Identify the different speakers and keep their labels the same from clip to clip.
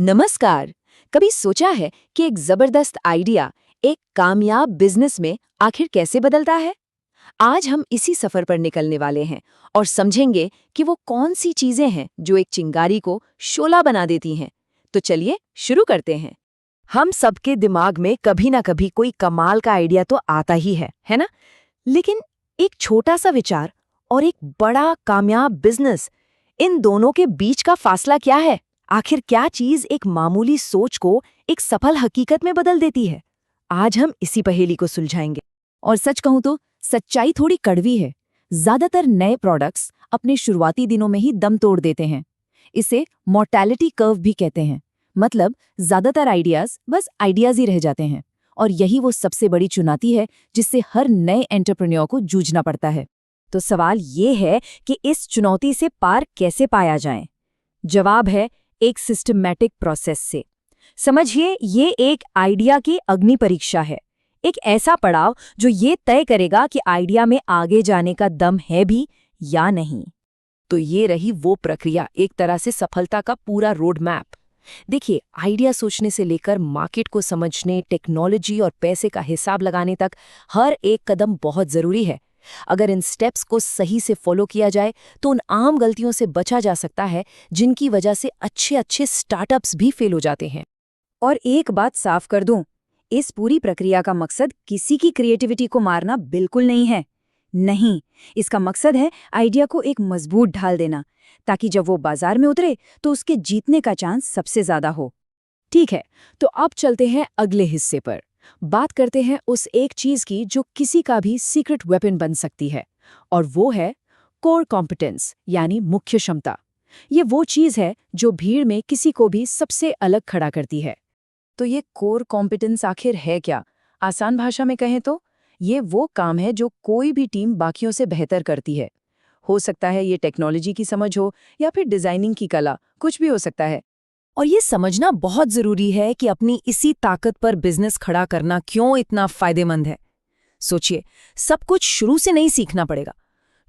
Speaker 1: नमस्कार। कभी सोचा है कि एक जबरदस्त आइडिया एक कामयाब बिजनेस में आखिर कैसे बदलता है? आज हम इसी सफर पर निकलने वाले हैं और समझेंगे कि वो कौन सी चीजें हैं जो एक चिंगारी को शोला बना देती हैं। तो चलिए शुरू करते हैं। हम सबके दिमाग में कभी ना कभी कोई कमाल का आइडिया तो आता ही है ना? लेकिन एक छोटा सा विचार और एक बड़ा कामयाब बिजनेस, इन दोनों के बीच का फासला क्या है? आखिर क्या चीज एक मामूली सोच को एक सफल हकीकत में बदल देती है? आज हम इसी पहेली को सुलझाएंगे। और सच कहूं तो सच्चाई थोड़ी कड़वी है। ज्यादातर नए प्रोडक्ट्स अपने शुरुआती दिनों में ही दम तोड़ देते हैं। इसे मॉर्टैलिटी कर्व भी कहते हैं। मतलब ज्यादातर आइडियाज बस आइडियाज ही रह जाते हैं। और यही वो सबसे बड़ी चुनौती है जिससे हर नए एंटरप्रेन्योर को जूझना पड़ता है। तो सवाल ये है कि इस चुनौती से पार कैसे पाया जाए? जवाब है एक सिस्टमैटिक प्रोसेस से। समझिए, ये एक आइडिया की अग्नि परीक्षा है। एक ऐसा पड़ाव जो ये तय करेगा कि आइडिया में आगे जाने का दम है भी या नहीं। तो ये रही वो प्रक्रिया, एक तरह से सफलता का पूरा रोड मैप। देखिए, आइडिया सोचने से लेकर मार्केट को समझने, टेक्नोलॉजी और पैसे का हिसाब लगाने तक हर एक कदम बहुत जरूरी है। अगर इन स्टेप्स को सही से फॉलो किया जाए तो उन आम गलतियों से बचा जा सकता है जिनकी वजह से अच्छे अच्छे स्टार्टअप्स भी फेल हो जाते हैं। और एक बात साफ कर दूं, इस पूरी प्रक्रिया का मकसद किसी की क्रिएटिविटी को मारना बिल्कुल नहीं है। नहीं, इसका मकसद है आइडिया को एक मजबूत ढाल देना, ताकि जब वो बाजार में उतरे तो उसके जीतने का चांस सबसे ज्यादा हो। ठीक है, तो अब चलते हैं अगले हिस्से पर। बात करते हैं उस एक चीज की जो किसी का भी सीक्रेट वेपन बन सकती है, और वो है कोर कॉम्पिटेंस, यानी मुख्य क्षमता। ये वो चीज है जो भीड़ में किसी को भी सबसे अलग खड़ा करती है। तो ये कोर कॉम्पिटेंस आखिर है क्या? आसान भाषा में कहें तो ये वो काम है जो कोई भी टीम बाकियों से बेहतर करती है। हो सकता है ये टेक्नोलॉजी की समझ हो या फिर डिजाइनिंग की कला, कुछ भी हो सकता है। और ये समझना बहुत जरूरी है कि अपनी इसी ताकत पर बिजनेस खड़ा करना क्यों इतना फायदेमंद है। सोचिए, सब कुछ शुरू से नहीं सीखना पड़ेगा।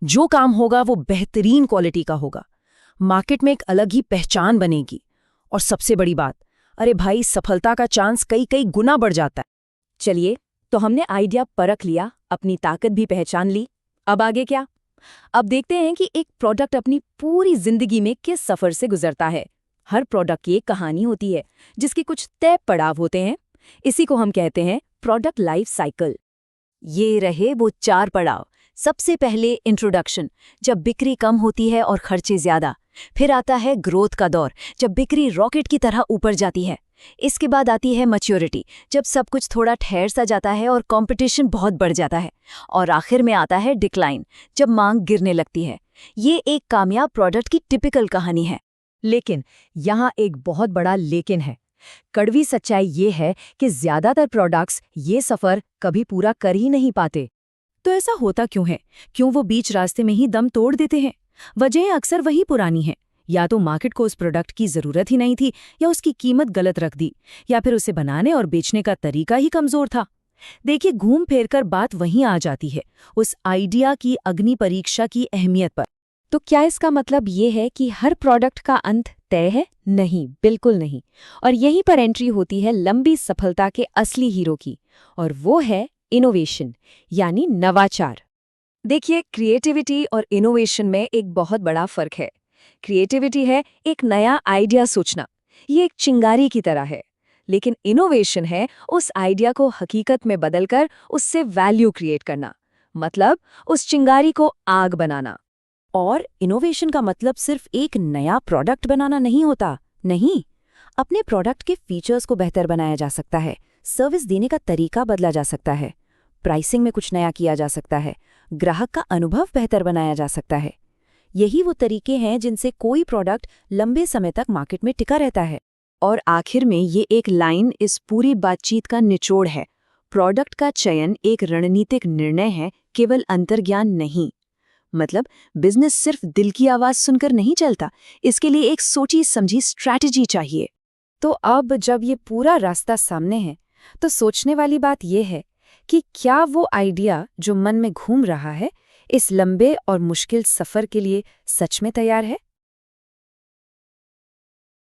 Speaker 1: जो काम होगा वो बेहतरीन क्वालिटी का होगा। मार्केट में एक अलग ही पहचान बनेगी। और सबसे बड़ी बात, अरे भाई, सफलता का चांस कई कई गुना बढ़ जाता है। चलिए, तो हमने आइडिया परख लिया, अपनी ताकत भी पहचान ली। अब आगे क्या? अब देखते हैं कि एक प्रोडक्ट अपनी पूरी जिंदगी में किस सफर से गुजरता है। हर प्रोडक्ट की एक कहानी होती है जिसके कुछ तय पड़ाव होते हैं। इसी को हम कहते हैं प्रोडक्ट लाइफ साइकिल। ये रहे वो 4 पड़ाव। सबसे पहले इंट्रोडक्शन, जब बिक्री कम होती है और खर्चे ज्यादा। फिर आता है ग्रोथ का दौर, जब बिक्री रॉकेट की तरह ऊपर जाती है। इसके बाद आती है मैच्योरिटी, जब सब कुछ थोड़ा ठहर सा जाता है और कंपटीशन बहुत बढ़ जाता है। और आखिर में आता है डिक्लाइन, जब मांग गिरने लगती है। ये एक कामयाब प्रोडक्ट की टिपिकल कहानी है। लेकिन यहाँ एक बहुत बड़ा लेकिन है। कड़वी सच्चाई ये है कि ज्यादातर प्रोडक्ट्स ये सफर कभी पूरा कर ही नहीं पाते। तो ऐसा होता क्यों है? क्यों वो बीच रास्ते में ही दम तोड़ देते हैं? वजह अक्सर वही पुरानी है। या तो मार्केट को उस प्रोडक्ट की जरूरत ही नहीं थी, या उसकी कीमत गलत रख दी, या फिर उसे बनाने और बेचने का तरीका ही कमजोर था। देखिए, घूम फिर कर बात वहीं आ जाती है, उस आइडिया की अग्नि परीक्षा की अहमियत पर। तो क्या इसका मतलब ये है कि हर प्रोडक्ट का अंत तय है? नहीं, बिल्कुल नहीं। और यहीं पर एंट्री होती है लंबी सफलता के असली हीरो की, और वो है इनोवेशन, यानी नवाचार। देखिए, क्रिएटिविटी और इनोवेशन में एक बहुत बड़ा फर्क है। क्रिएटिविटी है एक नया आइडिया सोचना, ये एक चिंगारी की तरह है। लेकिन इनोवेशन है उस आइडिया को हकीकत में बदलकर उससे वैल्यू क्रिएट करना, मतलब उस चिंगारी को आग बनाना। और इनोवेशन का मतलब सिर्फ एक नया प्रोडक्ट बनाना नहीं होता। नहीं, अपने प्रोडक्ट के फीचर्स को बेहतर बनाया जा सकता है, सर्विस देने का तरीका बदला जा सकता है, प्राइसिंग में कुछ नया किया जा सकता है, ग्राहक का अनुभव बेहतर बनाया जा सकता है। यही वो तरीके हैं जिनसे कोई प्रोडक्ट लंबे समय तक मार्केट में टिका रहता है। और आखिर में ये एक लाइन इस पूरी बातचीत का निचोड़ है। प्रोडक्ट का चयन एक रणनीतिक निर्णय है, केवल अंतर्ज्ञान नहीं। मतलब बिजनेस सिर्फ दिल की आवाज सुनकर नहीं चलता, इसके लिए एक सोची समझी स्ट्रैटेजी चाहिए। तो अब जब ये पूरा रास्ता सामने है, तो सोचने वाली बात यह है कि क्या वो आइडिया जो मन में घूम रहा है, इस लंबे और मुश्किल सफर के लिए सच में तैयार है?